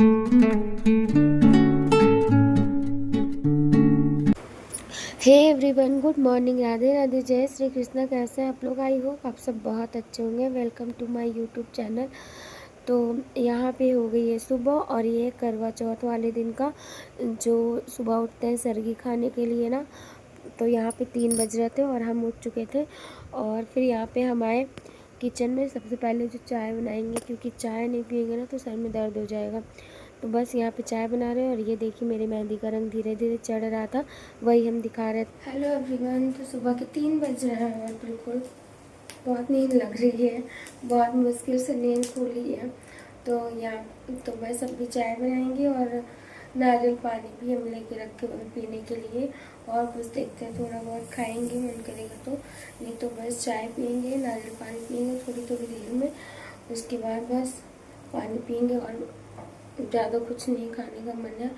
हे everyone, good morning, Radhe Radhe, जय श्री कृष्णा। कैसे हैं आप लोग? आई होप आप सब बहुत अच्छे होंगे। Welcome to my YouTube channel. तो यहाँ पे हो गई है सुबह और ये करवा चौथ वाले दिन का जो सुबह उठते हैं सरगी खाने के लिए ना। तो यहाँ पे 3 बज रहे थे और हम उठ चुके थे। और फिर यहाँ पे हम आए किचन में। सबसे पहले जो चाय बनाएंगे, क्योंकि चाय नहीं पिएंगे ना तो सर में दर्द हो जाएगा। तो बस यहाँ पे चाय बना रहे हैं। और ये देखिए मेरी मेहंदी का रंग धीरे धीरे चढ़ रहा था, वही हम दिखा रहे थे। हेलो एवरीवन, तो सुबह के 3 बज रहे हैं और बिल्कुल बहुत नींद लग रही है। बहुत मुश्किल से नींद खुली है। तो यहाँ तो बस अभी चाय बनाएंगे और नारियल पानी भी हम लेके रखे हुए पीने के लिए। और कुछ देखते हैं, थोड़ा बहुत खाएंगे मन करेगा तो, नहीं तो बस चाय पियेंगे, नारियल पानी पियेंगे थोड़ी थोड़ी देर में। उसके बाद बस पानी पियेंगे और ज़्यादा कुछ नहीं खाने का मन है।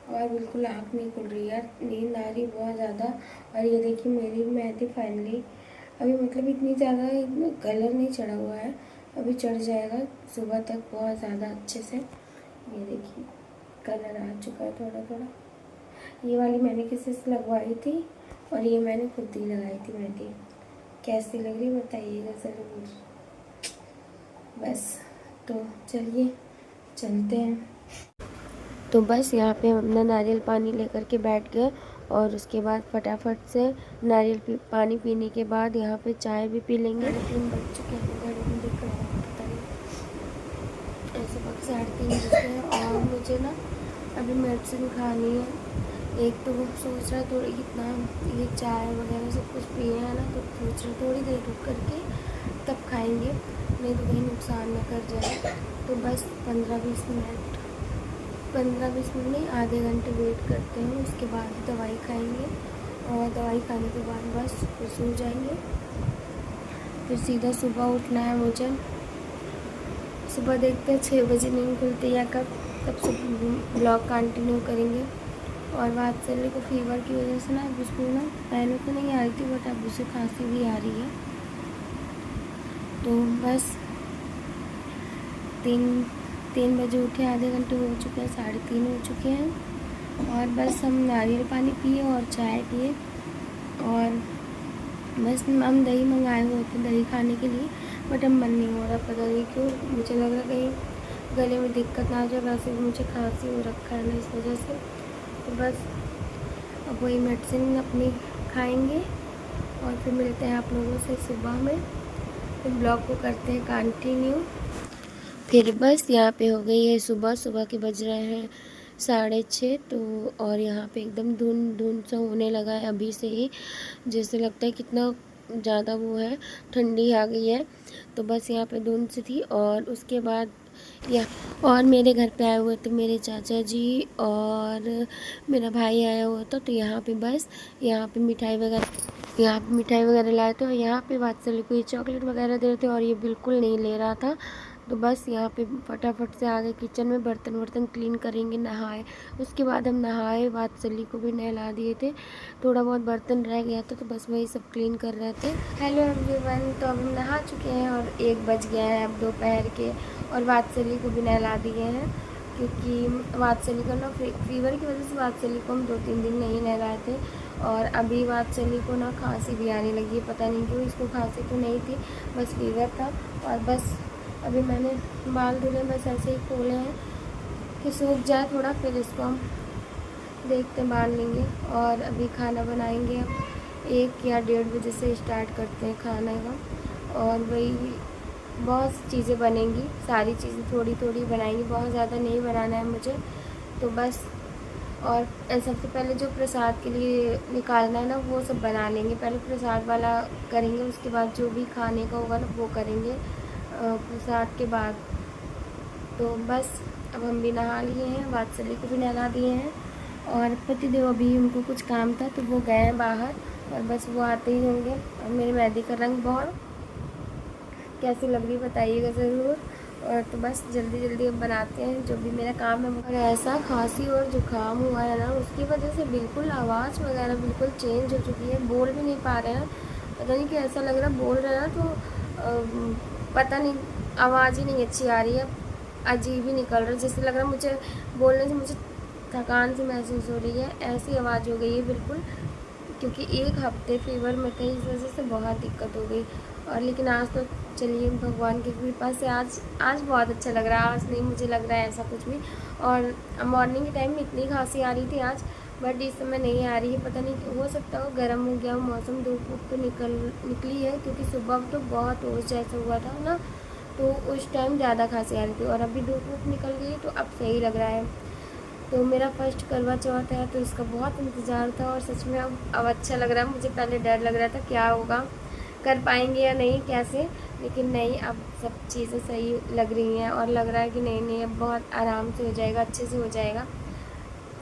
और बिल्कुल आँख नहीं खुल रही है, नींद आ रही बहुत ज़्यादा। और ये देखिए मेरी मेहंदी फाइनली अभी मतलब इतनी ज़्यादा इतना कलर नहीं चढ़ा हुआ है, अभी चढ़ जाएगा सुबह तक बहुत ज़्यादा अच्छे से। ये देखिए कलर आ चुका है थोड़ा थोड़ा। ये वाली मैंने किसी से लगवाई थी और ये मैंने खुद ही लगाई थी मेहंदी। कैसी लग रही बताइएगा ज़रूर। बस तो चलिए चलते हैं। तो बस यहाँ पे हम अपना नारियल पानी लेकर के बैठ गए और उसके बाद फटाफट से नारियल पानी पीने के बाद यहाँ पे चाय भी पी लेंगे। 3 बज चुके हैं, घड़ी में दिख रहा है पता नहीं, ऐसे वक्त 3:30 बज गए हैं। और मुझे ना अभी मेडिसिन खानी है। एक तो वो सोच रहा थोड़ी कितना ये चाय वगैरह सब कुछ पिए हैं ना, तो सोच रहा थोड़ी देर रुक करके तब खाएंगे, नहीं तो कहीं नुकसान न कर जाए। तो बस 15-20 मिनट नहीं, आधे घंटे वेट करते हैं। उसके बाद दवाई खाएंगे और दवाई खाने के बाद बस सो जाएंगे। फिर सीधा सुबह उठना है मुझे। सुबह देखते हैं 6 बजे नींद खुलती है कब, तब से ब्लॉग कंटिन्यू करेंगे। और बात चले को फीवर की वजह से ना अब उसको ना पहले तो नहीं आ रही थी, बट अब उसे खांसी भी आ रही है। तो बस 3 बजे उठे, आधे घंटे हो चुके हैं, 3:30 हो चुके हैं। और बस हम नारियल पानी पिए और चाय पिए। और बस हम दही मंगाए हुए थे दही खाने के लिए, बट अब मन नहीं हो रहा, पता नहीं क्यों। मुझे लग रहा कहीं गले में दिक्कत ना आ जाए, वैसे भी मुझे खांसी हो रखा है ना इस वजह से। तो बस अब वही मेडिसिन अपनी खाएंगे और फिर मिलते हैं आप लोगों से सुबह में। फिर ब्लॉग को करते हैं कंटिन्यू। फिर बस यहाँ पे हो गई है सुबह। सुबह के बज रहे हैं 6:30। तो और यहाँ पे एकदम धुंध सा होने लगा है अभी से ही, जैसे लगता है कितना ज़्यादा वो है, ठंडी आ गई है। तो बस यहाँ पे धुंध सी थी। और उसके बाद और मेरे घर पे आए हुए थे मेरे चाचा जी और मेरा भाई आया हुआ था। तो यहाँ पे बस यहाँ पे मिठाई वगैरह लाए थे। और यहाँ पे वात्सल्य को ये चॉकलेट वगैरह दे रहे थे और ये बिल्कुल नहीं ले रहा था। तो बस यहाँ पे फटाफट से आ गए किचन में, बर्तन क्लीन करेंगे, नहाए। उसके बाद हम नहाए, वात्सल्य को भी नहला दिए थे। थोड़ा बहुत बर्तन रह गया था तो बस वही सब क्लीन कर रहे थे। हेलो एवरीवन, तो अब हम नहा चुके हैं और 1 बज गया है अब दोपहर के। और वात्सल्य को भी नहला दिए हैं, क्योंकि वात्सल्य को ना फीवर की वजह से वात्सल्य को हम 2-3 दिन नहीं नहलाए थे। और अभी वात्सल्य को ना खांसी भी आने लगी है, पता नहीं क्यों। इसको खांसी तो नहीं थी, बस फीवर था। और बस अभी मैंने बाल धुले, बस ऐसे ही खोले हैं कि सूख जाए थोड़ा, फिर इसको हम देखते बाल लेंगे। और अभी खाना बनाएंगे अब 1 या 1:30 बजे से स्टार्ट करते हैं खाने का। और वही बहुत सी चीज़ें बनेंगी, सारी चीज़ें थोड़ी थोड़ी बनाएंगे, बहुत ज़्यादा नहीं बनाना है मुझे। तो बस और सबसे पहले जो प्रसाद के लिए निकालना है ना वो सब बना लेंगे। पहले प्रसाद वाला करेंगे, उसके बाद जो भी खाने का होगा ना वो करेंगे प्रसाद के बाद। तो बस अब हम भी नहा लिए हैं, वात्सल्य को भी नहला दिए हैं। और पतिदेव अभी उनको कुछ काम था तो वो गए हैं बाहर, और बस वो आते ही होंगे। और मेरी मेहंदी का रंग बहुत कैसी लग रही बताइएगा ज़रूर। और तो बस जल्दी अब बनाते हैं जो भी मेरा काम है। और ऐसा खांसी और जुकाम हुआ है ना, उसकी वजह से बिल्कुल आवाज़ वगैरह बिल्कुल चेंज हो चुकी है, बोल भी नहीं पा रहे हैं। पता नहीं कि ऐसा लग रहा है बोल रहे हैं तो पता नहीं आवाज़ ही नहीं अच्छी आ रही है। अजीब ही निकल रहा है, जैसे लग रहा है मुझे बोलने से मुझे थकान सी महसूस हो रही है, ऐसी आवाज़ हो गई है बिल्कुल। क्योंकि एक हफ्ते फीवर में थे, इस वजह से बहुत दिक्कत हो गई। और लेकिन आज तो चलिए भगवान की कृपा से आज आज बहुत अच्छा लग रहा है। आज नहीं मुझे लग रहा है ऐसा कुछ भी। और मॉर्निंग के टाइम में इतनी खांसी आ रही थी आज, बट इस समय नहीं आ रही है। पता नहीं, हो सकता हो गर्म हो गया हो मौसम, धूप वूप तो निकली है, क्योंकि सुबह तो बहुत ओस जैसा हुआ था ना, तो उस टाइम ज़्यादा खांसी आ रही थी। और अभी धूप वूप निकल गई तो अब सही लग रहा है। तो मेरा फर्स्ट करवा चौथ है, तो इसका बहुत इंतज़ार था और सच में अब अच्छा लग रहा है। मुझे पहले डर लग रहा था क्या होगा, कर पाएंगे या नहीं, कैसे, लेकिन नहीं, अब सब चीज़ें सही लग रही हैं और लग रहा है कि नहीं नहीं अब बहुत आराम से हो जाएगा, अच्छे से हो जाएगा।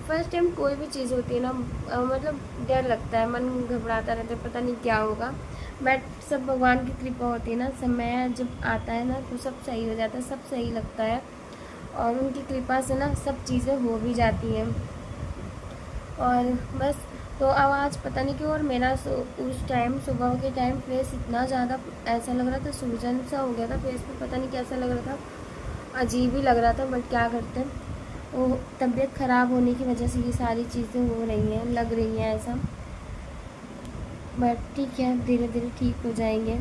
फर्स्ट टाइम कोई भी चीज़ होती है ना, मतलब डर लगता है, मन घबराता रहता है, पता नहीं क्या होगा। बट सब भगवान की कृपा होती है ना, समय जब आता है ना तो सब सही हो जाता है, सब सही लगता है। और उनकी कृपा से ना सब चीज़ें हो भी जाती हैं। और बस, तो अब आज पता नहीं क्यों, और मेरा उस टाइम सुबह के टाइम फेस इतना ज़्यादा ऐसा लग रहा था, सूजन सा हो गया था फेस पे, पता नहीं कैसा लग रहा था, अजीब ही लग रहा था। बट क्या करते हैं, वो तबीयत ख़राब होने की वजह से ये सारी चीज़ें हो रही हैं, लग रही हैं ऐसा। बट ठीक है, धीरे धीरे ठीक हो जाएंगे।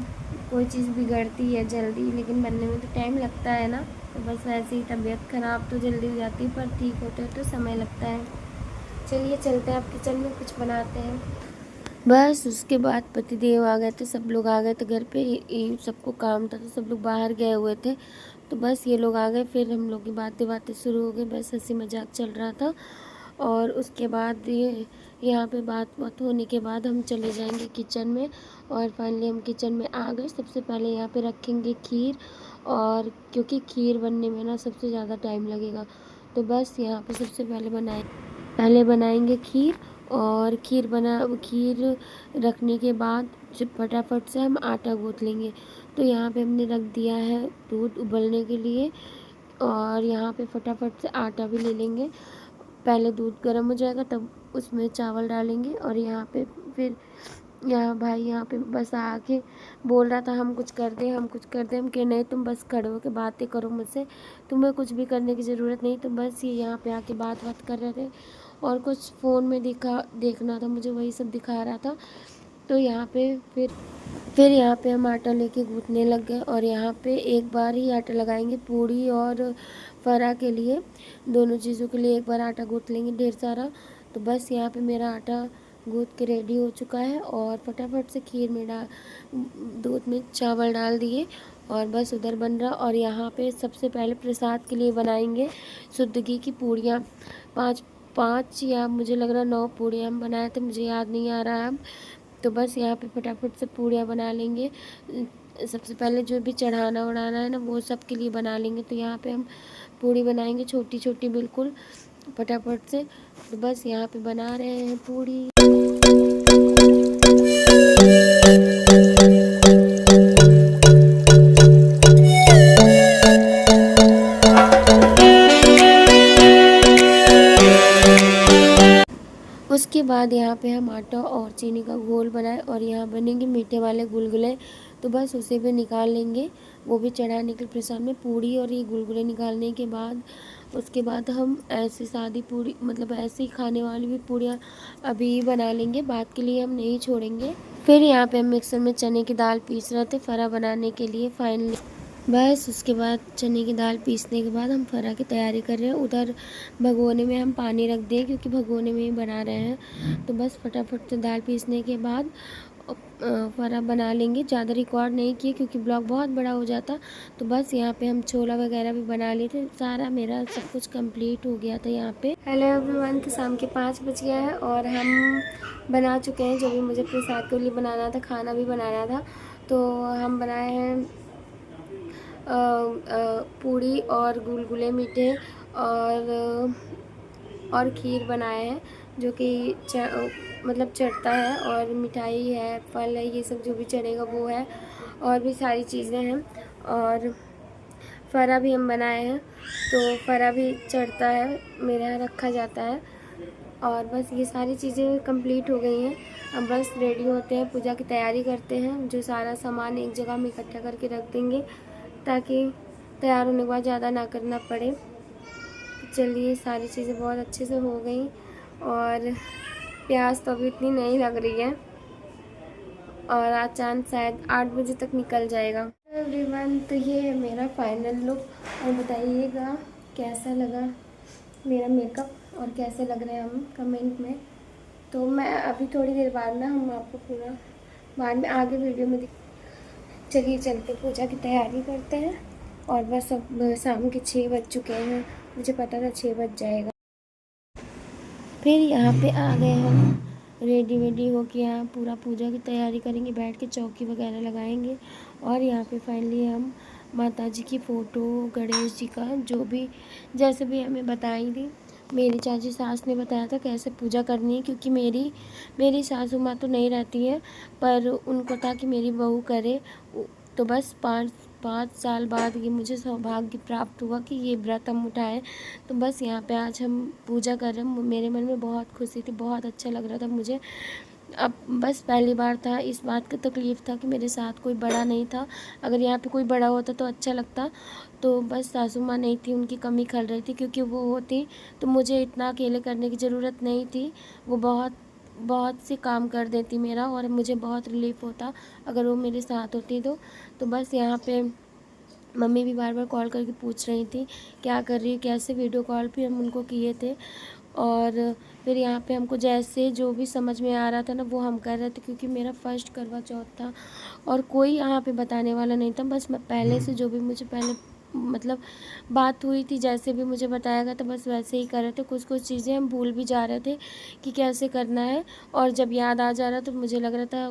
कोई चीज़ बिगड़ती है जल्दी, लेकिन बनने में तो टाइम लगता है ना। तो बस वैसे ही तबीयत ख़राब तो जल्दी हो जाती है, पर ठीक होते तो समय लगता है। चलिए चलते हैं, आप किचन में कुछ बनाते हैं। बस उसके बाद पतिदेव आ गए थे, सब लोग आ गए थे घर पे, सबको काम था तो सब लोग बाहर गए हुए थे। तो बस ये लोग आ गए, फिर हम लोग की बातें बातें शुरू हो गई, बस हंसी मजाक चल रहा था। और उसके बाद ये यहाँ पे बात होने के बाद हम चले जाएंगे किचन में। और फाइनली हम किचन में आ गए। सबसे पहले यहाँ पे रखेंगे खीर, और क्योंकि खीर बनने में ना सबसे ज़्यादा टाइम लगेगा, तो बस यहाँ पे सबसे पहले बनाएंगे खीर। और खीर रखने के बाद जब फटाफट से हम आटा गूँथ लेंगे। तो यहाँ पे हमने रख दिया है दूध उबलने के लिए, और यहाँ पे फटाफट से आटा भी ले लेंगे। पहले दूध गर्म हो जाएगा तब उसमें चावल डालेंगे। और यहाँ पे फिर यहाँ भाई यहाँ पे बस आके बोल रहा था हम कुछ कर दें, हम कुछ कर दें। हम कि नहीं, तुम बस खड़े होकर बातें करो मुझसे, तुम्हें कुछ भी करने की ज़रूरत नहीं। तो बस ये यहाँ पे आके बात कर रहे थे, और कुछ फ़ोन में देखना था मुझे, वही सब दिखा रहा था। तो यहाँ पे फिर यहाँ पे हम आटा लेके गूँथने लग गए। और यहाँ पे एक बार ही आटा लगाएंगे, पूड़ी और फरा के लिए, दोनों चीज़ों के लिए एक बार आटा गूँथ लेंगे ढेर सारा। तो बस यहाँ पे मेरा आटा गूँथ के रेडी हो चुका है, और फटाफट से खीर में दूध में चावल डाल दिए, और बस उधर बन रहा। और यहाँ पे सबसे पहले प्रसाद के लिए बनाएंगे शुद्ध घी की पूड़ियाँ। पाँच पाँच या मुझे लग रहा 9 पूड़ियाँ हम बनाए थे, मुझे याद नहीं आ रहा है अब। तो बस यहाँ पे फटाफट से पूड़ियाँ बना लेंगे। सबसे पहले जो भी चढ़ाना उड़ाना है ना वो सब के लिए बना लेंगे। तो यहाँ पे हम पूड़ी बनाएंगे छोटी छोटी बिल्कुल फटाफट से। तो बस यहाँ पे बना रहे हैं पूड़ी। उसके बाद यहाँ पे हम आटा और चीनी का घोल बनाए, और यहाँ बनेंगे मीठे वाले गुलगुले। तो बस उसे भी निकाल लेंगे, वो भी चढ़ाने के प्रसाद में। पूड़ी और ये गुलगुले निकालने के बाद उसके बाद हम ऐसे सादी पूड़ी, मतलब ऐसे ही खाने वाली भी पूड़ियाँ अभी बना लेंगे, बाद के लिए हम नहीं छोड़ेंगे। फिर यहाँ पे हम मिक्सर में चने की दाल पीस रहे थे फरा बनाने के लिए फाइनली। बस उसके बाद चने की दाल पीसने के बाद हम फरा की तैयारी कर रहे हैं। उधर भगोने में हम पानी रख दें, क्योंकि भगोने में ही बना रहे हैं। तो बस फटाफट से दाल पीसने के बाद फरा बना लेंगे। ज़्यादा रिकॉर्ड नहीं किए क्योंकि ब्लॉग बहुत बड़ा हो जाता। तो बस यहाँ पे हम छोला वगैरह भी बना लिए थे, सारा मेरा सब कुछ कंप्लीट हो गया था यहाँ पे। हेलो एवरीवन, तो शाम के 5 बज गया है और हम बना चुके हैं जो भी मुझे प्रसाद के लिए बनाना था, खाना भी बनाना था। तो हम बनाए हैं पूड़ी और गुलगुले मीठे, और खीर बनाए हैं जो कि मतलब चढ़ता है, और मिठाई है, फल है, ये सब जो भी चढ़ेगा वो है, और भी सारी चीज़ें हैं। और फरा भी हम बनाए हैं, तो फरा भी चढ़ता है, मेरे यहाँ रखा जाता है। और बस ये सारी चीज़ें कंप्लीट हो गई हैं। अब बस रेडी होते हैं, पूजा की तैयारी करते हैं। जो सारा सामान एक जगह में इकट्ठा करके रख देंगे ताकि तैयार होने के बाद ज़्यादा ना करना पड़े। तो चलिए, सारी चीज़ें बहुत अच्छे से हो गई और प्यास तो अभी इतनी नहीं लग रही है और आज चाँद शायद 8 बजे तक निकल जाएगा। एवरीवन, तो ये है मेरा फाइनल लुक और बताइएगा कैसा लगा मेरा मेकअप और कैसे लग रहे हैं हम कमेंट में। तो मैं अभी थोड़ी देर बाद ना हम आपको पूरा बाद में आगे वीडियो में चलिए चलते पूजा की तैयारी करते हैं। और बस अब शाम के 6 बज चुके हैं, मुझे पता था 6 बज जाएगा। फिर यहाँ पे आ गए हम रेडी वेडी हो के, यहाँ पूरा पूजा की तैयारी करेंगे, बैठ के चौकी वगैरह लगाएंगे। और यहाँ पे फाइनली हम माता जी की फ़ोटो, गणेश जी का जो भी जैसे भी हमें बताई थी, मेरी चाची सास ने बताया था कैसे पूजा करनी है, क्योंकि मेरी सासू माँ तो नहीं रहती है, पर उनको था कि मेरी बहू करे। तो बस 5 साल बाद ये मुझे सौभाग्य प्राप्त हुआ कि ये व्रत हम उठाएँ। तो बस यहाँ पे आज हम पूजा कर रहे हैं। मेरे मन में बहुत खुशी थी, बहुत अच्छा लग रहा था मुझे। अब बस पहली बार था, इस बात का तकलीफ़ था कि मेरे साथ कोई बड़ा नहीं था। अगर यहाँ पे कोई बड़ा होता तो अच्छा लगता। तो बस सासू माँ नहीं थी, उनकी कमी खल रही थी, क्योंकि वो होती तो मुझे इतना अकेले करने की ज़रूरत नहीं थी। वो बहुत से काम कर देती मेरा, और मुझे बहुत रिलीफ़ होता अगर वो मेरे साथ होती तो बस यहाँ पे मम्मी भी बार बार कॉल करके पूछ रही थी क्या कर रही है, कैसे। वीडियो कॉल भी हम उनको किए थे। और फिर यहाँ पे हमको जैसे जो भी समझ में आ रहा था ना वो हम कर रहे थे, क्योंकि मेरा फर्स्ट करवा चौथ था और कोई यहाँ पे बताने वाला नहीं था। बस मैं पहले से जो भी मुझे पहले मतलब बात हुई थी, जैसे भी मुझे बताया गया था, बस वैसे ही कर रहे थे। कुछ चीज़ें हम भूल भी जा रहे थे कि कैसे करना है, और जब याद आ जा रहा तो मुझे लग रहा था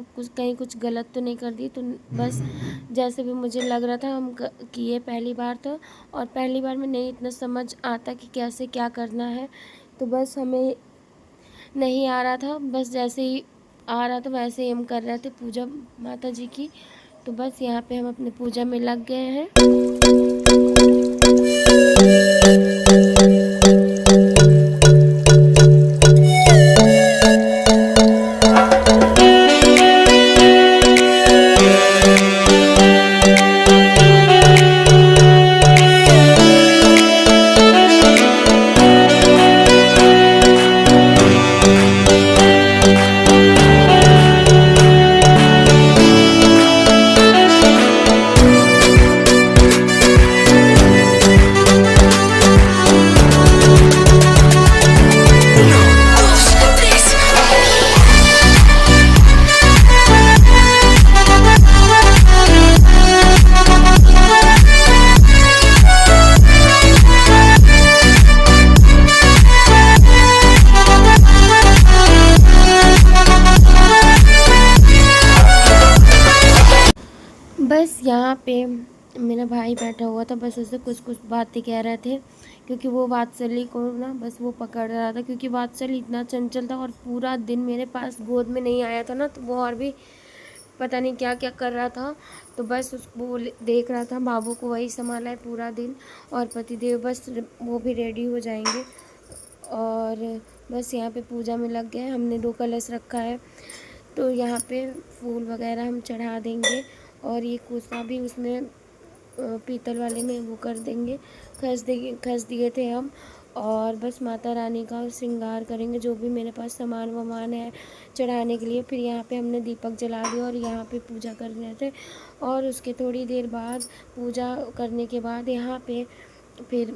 कुछ गलत तो नहीं कर दी। तो बस जैसे भी मुझे लग रहा था हम किए, पहली बार था और पहली बार में नहीं इतना समझ आता कि कैसे क्या करना है। तो बस हमें नहीं आ रहा था, बस जैसे ही आ रहा था वैसे ही हम कर रहे थे पूजा माता जी की। तो बस यहाँ पे हम अपने पूजा में लग गए हैं। बस यहाँ पे मेरा भाई बैठा हुआ था, बस उससे कुछ बातें कह रहे थे, क्योंकि वो वात्सल्य को ना बस वो पकड़ रहा था, क्योंकि वात्सल्य इतना चंचल था और पूरा दिन मेरे पास गोद में नहीं आया था ना, तो वो और भी पता नहीं क्या क्या कर रहा था। तो बस उसको देख रहा था, बाबू को वही संभाला है पूरा दिन। और पतिदेव बस वो भी रेडी हो जाएंगे और बस यहाँ पे पूजा में लग गए। हमने 2 कलश रखा है, तो यहाँ पे फूल वगैरह हम चढ़ा देंगे और ये कुसा भी उसमें पीतल वाले में वो कर देंगे, खस दिए थे हम। और बस माता रानी का श्रृंगार करेंगे, जो भी मेरे पास सामान वामान है चढ़ाने के लिए। फिर यहाँ पे हमने दीपक जला दिया और यहाँ पे पूजा कर रहे थे। और उसके थोड़ी देर बाद पूजा करने के बाद यहाँ पे फिर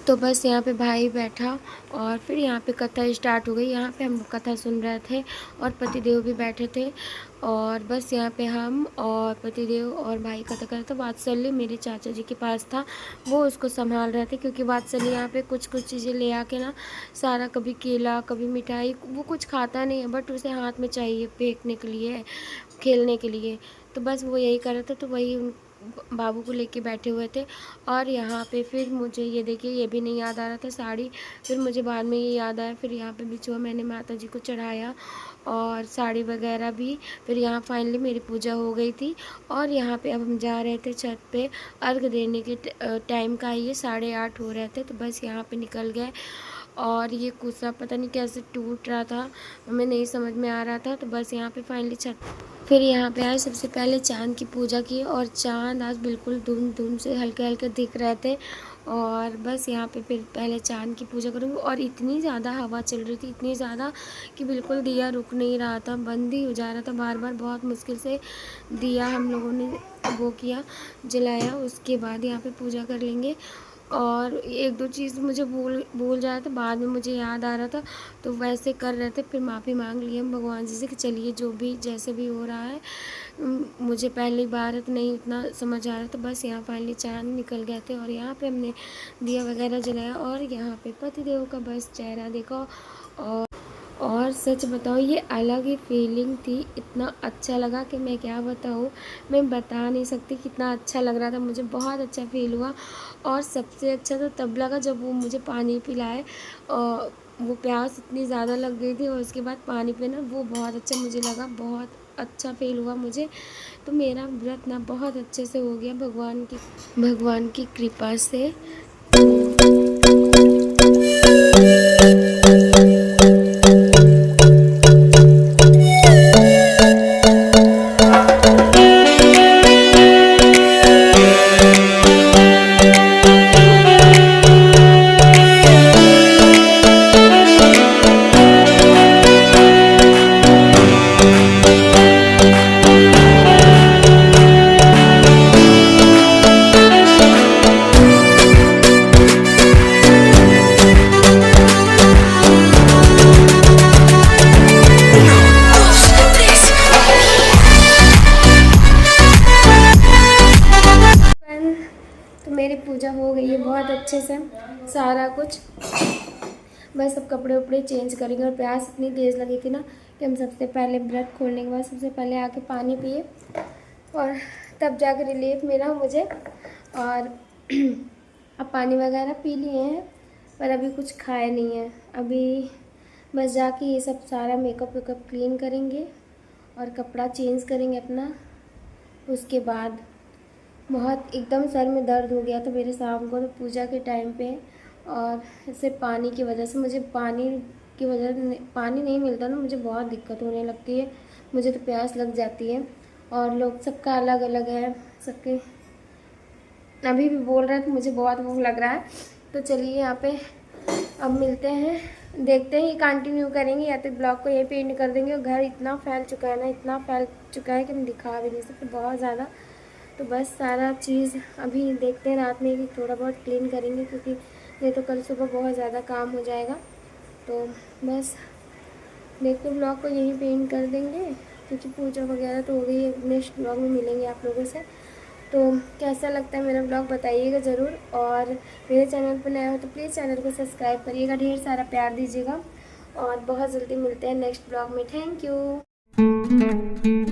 तो बस यहाँ पे भाई बैठा और फिर यहाँ पे कथा स्टार्ट हो गई। यहाँ पे हम कथा सुन रहे थे और पतिदेव भी बैठे थे। और बस यहाँ पे हम और पतिदेव और भाई कथा कर रहे थे। वात्सल्य मेरे चाचा जी के पास था, वो उसको संभाल रहे थे, क्योंकि वात्सल्य यहाँ पे कुछ चीज़ें ले आके ना सारा, कभी केला कभी मिठाई, वो कुछ खाता नहीं है, बट उसे हाथ में चाहिए फेंकने के लिए, खेलने के लिए। तो बस वो यही कर रहा था, तो वही बाबू को लेके बैठे हुए थे। और यहाँ पे फिर मुझे ये देखिए, ये भी नहीं याद आ रहा था साड़ी, फिर मुझे बाद में ये याद आया। फिर यहाँ पे बिछुआ मैंने माता जी को चढ़ाया और साड़ी वगैरह भी। फिर यहाँ फाइनली मेरी पूजा हो गई थी। और यहाँ पे अब हम जा रहे थे छत पे अर्घ देने के टाइम का, ये 8:30 हो रहे थे। तो बस यहाँ पे निकल गए और ये कुर्सा पता नहीं कैसे टूट रहा था, हमें नहीं समझ में आ रहा था। तो बस यहाँ पे फाइनली फिर यहाँ पे आए, सबसे पहले चाँद की पूजा की और चाँद आज बिल्कुल धुंध से हल्के हल्के दिख रहे थे। और बस यहाँ पे फिर पहले चाँद की पूजा करूँगी। और इतनी ज़्यादा हवा चल रही थी, इतनी ज़्यादा कि बिल्कुल दिया रुक नहीं रहा था, बंद ही हो जा रहा था बार बार। बहुत मुश्किल से दिया हम लोगों ने वो किया, जलाया। उसके बाद यहाँ पे पूजा कर लेंगे। और एक दो चीज़ मुझे भूल जाया था, बाद में मुझे याद आ रहा था, तो वैसे कर रहे थे। फिर माफ़ी मांग ली हम भगवान जी से कि चलिए जो भी जैसे भी हो रहा है, मुझे पहली बार तो नहीं उतना समझ आ रहा था। बस यहाँ फाइनली चाँद निकल गए थे और यहाँ पे हमने दिया वगैरह जलाया। और यहाँ पे पतिदेव का बस चेहरा देखा। और सच बताऊँ, ये अलग ही फीलिंग थी, इतना अच्छा लगा कि मैं क्या बताऊँ, मैं बता नहीं सकती कितना अच्छा लग रहा था मुझे, बहुत अच्छा फील हुआ। और सबसे अच्छा तो तब लगा जब वो मुझे पानी पिलाए, और वो प्यास इतनी ज़्यादा लग गई थी और उसके बाद पानी पीना, वो बहुत अच्छा मुझे लगा, बहुत अच्छा फील हुआ मुझे। तो मेरा व्रत ना बहुत अच्छे से हो गया भगवान की कृपा से। तो मेरी पूजा हो गई है बहुत अच्छे से, सारा कुछ। बस अब कपड़े उपड़े चेंज करेंगे। और प्यास इतनी तेज़ लगी थी ना कि हम सबसे पहले व्रत खोलने के बाद सबसे पहले आके पानी पिए और तब जाकर रिलीफ मिला मुझे। और अब पानी वगैरह पी लिए हैं, पर अभी कुछ खाया नहीं है। अभी बस जाके ये सब सारा मेकअप वेकअप क्लीन करेंगे और कपड़ा चेंज करेंगे अपना। उसके बाद बहुत एकदम सर में दर्द हो गया था मेरे शाम को, तो पूजा के टाइम पे। और सिर्फ पानी की वजह से, मुझे पानी की वजह पानी नहीं मिलता ना, मुझे बहुत दिक्कत होने लगती है, मुझे तो प्यास लग जाती है। और लोग सबका अलग अलग है, सबके अभी भी बोल रहे थे, मुझे बहुत भूख लग रहा है। तो चलिए यहाँ पे अब मिलते हैं, देखते हैं, ये कंटिन्यू करेंगे या तो ब्लॉग को यही पे एंड कर देंगे। और घर इतना फैल चुका है ना, इतना फैल चुका है कि हम दिखा भी नहीं सकते, बहुत ज़्यादा। तो बस सारा चीज़ अभी देखते हैं, रात में भी थोड़ा बहुत क्लीन करेंगे, क्योंकि नहीं तो कल सुबह बहुत ज़्यादा काम हो जाएगा। तो बस देखते ब्लॉग को यहीं पे एंड कर देंगे, क्योंकि पूजा वगैरह तो हो गई है। नेक्स्ट ब्लॉग में मिलेंगे आप लोगों से। तो कैसा लगता है मेरा ब्लॉग बताइएगा ज़रूर। और मेरे चैनल पर नया हो तो प्लीज़ चैनल को सब्सक्राइब करिएगा, ढेर सारा प्यार दीजिएगा। और बहुत जल्दी मिलते हैं नेक्स्ट ब्लॉग में। Thank you.